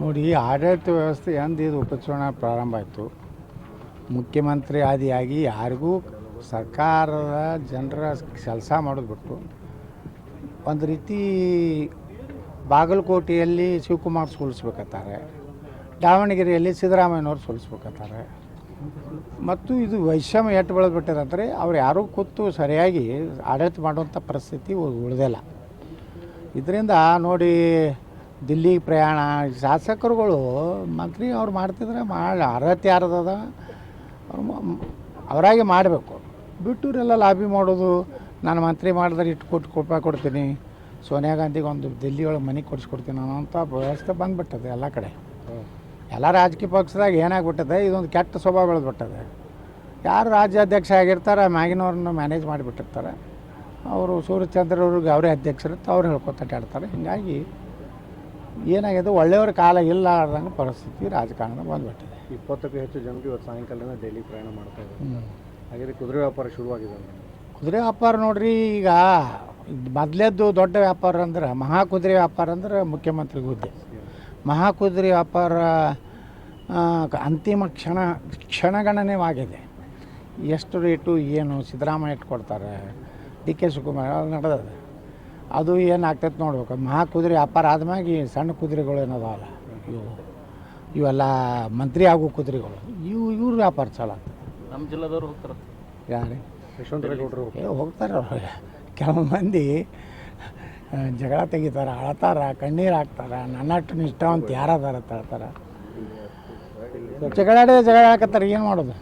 ನೋಡಿ, ಆಡಳಿತ ವ್ಯವಸ್ಥೆ ಎಂದು ಇದು ಉಪಚುನಾವಣೆ ಪ್ರಾರಂಭ ಆಯಿತು, ಮುಖ್ಯಮಂತ್ರಿ ಆದಿಯಾಗಿ ಯಾರಿಗೂ ಸರ್ಕಾರದ ಜನರ ಕೆಲಸ ಮಾಡೋದು ಬಿಟ್ಟು ಒಂದು ರೀತಿ ಬಾಗಲಕೋಟೆಯಲ್ಲಿ ಶಿವಕುಮಾರ್ ಸೋಲಿಸ್ಬೇಕತ್ತಾರೆ, ದಾವಣಗೆರೆಯಲ್ಲಿ ಸಿದ್ದರಾಮಯ್ಯನವ್ರು ಸೋಲಿಸ್ಬೇಕತ್ತಾರೆ. ಮತ್ತು ಇದು ವೈಷಮ್ಯ ಎಟ್ಟು ಬೆಳೆದ್ಬಿಟ್ಟಿದಂದರೆ ಅವ್ರು ಯಾರೂ ಕೂತು ಸರಿಯಾಗಿ ಆಡಳಿತ ಮಾಡುವಂಥ ಪರಿಸ್ಥಿತಿ ಉಳಿದಿಲ್ಲ. ಇದರಿಂದ ನೋಡಿ, ದಿಲ್ಲಿಗೆ ಪ್ರಯಾಣ, ಶಾಸಕರುಗಳು ಮಂತ್ರಿ ಅವ್ರು ಮಾಡ್ತಿದ್ರೆ ಅರ್ಹತೆ ಯಾರದದ ಅವರಾಗೆ ಮಾಡಬೇಕು. ಬಿಟ್ಟೂರೆಲ್ಲ ಲಾಬಿ ಮಾಡೋದು, ನಾನು ಮಂತ್ರಿ ಮಾಡಿದ್ರೆ ಇಟ್ಟು ರೂಪಾಯಿ ಕೊಡ್ತೀನಿ, ಸೋನಿಯಾ ಗಾಂಧಿಗೆ ಒಂದು ದಿಲ್ಲಿ ಒಳಗೆ ಮನೆ ಕೊಡಿಸ್ಕೊಡ್ತೀನಿ ಅನ್ನೋಂಥ ವ್ಯವಸ್ಥೆ ಬಂದುಬಿಟ್ಟದೆ ಎಲ್ಲ ಕಡೆ. ಎಲ್ಲ ರಾಜಕೀಯ ಪಕ್ಷದಾಗ ಏನಾಗ್ಬಿಟ್ಟದೆ, ಇದೊಂದು ಕೆಟ್ಟ ಸ್ವಭಾವ ಬೆಳೆದ್ಬಿಟ್ಟದೆ. ಯಾರು ರಾಜ್ಯಾಧ್ಯಕ್ಷ ಆಗಿರ್ತಾರೆ ಮ್ಯಾಗಿನವ್ರನ್ನ ಮ್ಯಾನೇಜ್ ಮಾಡಿಬಿಟ್ಟಿರ್ತಾರೆ. ಅವರು ಸೂರ್ಯಚಂದ್ರವ್ರಿಗೆ ಅವರೇ ಅಧ್ಯಕ್ಷರಿತ್ತು, ಅವ್ರು ಹೇಳ್ಕೊತಾಡ್ತಾರೆ. ಹೀಗಾಗಿ ಏನಾಗಿದೆ, ಒಳ್ಳೆಯವ್ರ ಕಾಲ ಇಲ್ಲ ಅನ್ನೋ ಪರಿಸ್ಥಿತಿ ರಾಜಕಾರಣದಾಗ ಬಂದುಬಿಟ್ಟಿದೆ. 20ಕ್ಕೂ ಹೆಚ್ಚು ಜನರು ಇವತ್ತು ಸಾಯಂಕಾಲದಿಂದ ಡೈಲಿ ಪ್ರಯಾಣ ಮಾಡ್ತಾ ಇದ್ದಾರೆ. ಹಾಗೆ ಕುದುರೆ ವ್ಯಾಪಾರ ಶುರುವಾಗಿದೆ. ಕುದುರೆ ವ್ಯಾಪಾರ ನೋಡ್ರಿ, ಈಗ ಮೊದಲೇದ್ದು ದೊಡ್ಡ ವ್ಯಾಪಾರ ಅಂದ್ರೆ ಮಹಾಕುದುರೆ ವ್ಯಾಪಾರ ಅಂದ್ರೆ ಮುಖ್ಯಮಂತ್ರಿಗೆ ಹುದ್ದೆ. ಮಹಾಕುದುರೆ ವ್ಯಾಪಾರ ಅಂತಿಮ ಕ್ಷಣಗಣನೆವಾಗಿದೆ. ಎಷ್ಟು ರೇಟು ಏನು ಸಿದ್ದರಾಮಯ್ಯ ಇಟ್ಟು ಕೊಡ್ತಾರೆ, ಡಿ ಕೆ ಶಿವಕುಮಾರ್ ಅದು ನಡೆದದೆ. ಅದು ಏನಾಗ್ತೈತೆ ನೋಡ್ಬೇಕು. ಮಹಾಕುದುರೆ ವ್ಯಾಪಾರ ಆದ್ಮ್ಯಾಗ ಈ ಸಣ್ಣ ಕುದುರೆಗಳು ಏನದಾವಲ್ಲ, ಇವೆಲ್ಲ ಮಂತ್ರಿ ಆಗೋ ಕುದುರೆಗಳು, ಇವ್ರ ವ್ಯಾಪಾರ ಚಲೋ ಆಗ್ತದೆ. ನಮ್ಮ ಜಿಲ್ಲಾದವ್ರು ಹೋಗ್ತಾರೆ. ಯಾರೇ ಯಶವಂತರೇಗೌಡರು ಹೋಗ್ತಾರೆ. ಅವ್ರಿಗೆ ಕೆಲವು ಮಂದಿ ಜಗಳ ತೆಗಿತಾರೆ, ಅಳತಾರ, ಕಣ್ಣೀರು ಹಾಕ್ತಾರೆ. ನನ್ನಟ್ಟು ನಿಷ್ಠಾವಂತ ಯಾರದಾರ ಹೇಳ್ತಾರೆ. ಜಗಳ ಹಾಕತ್ತಾರೆ, ಏನು ಮಾಡೋದು.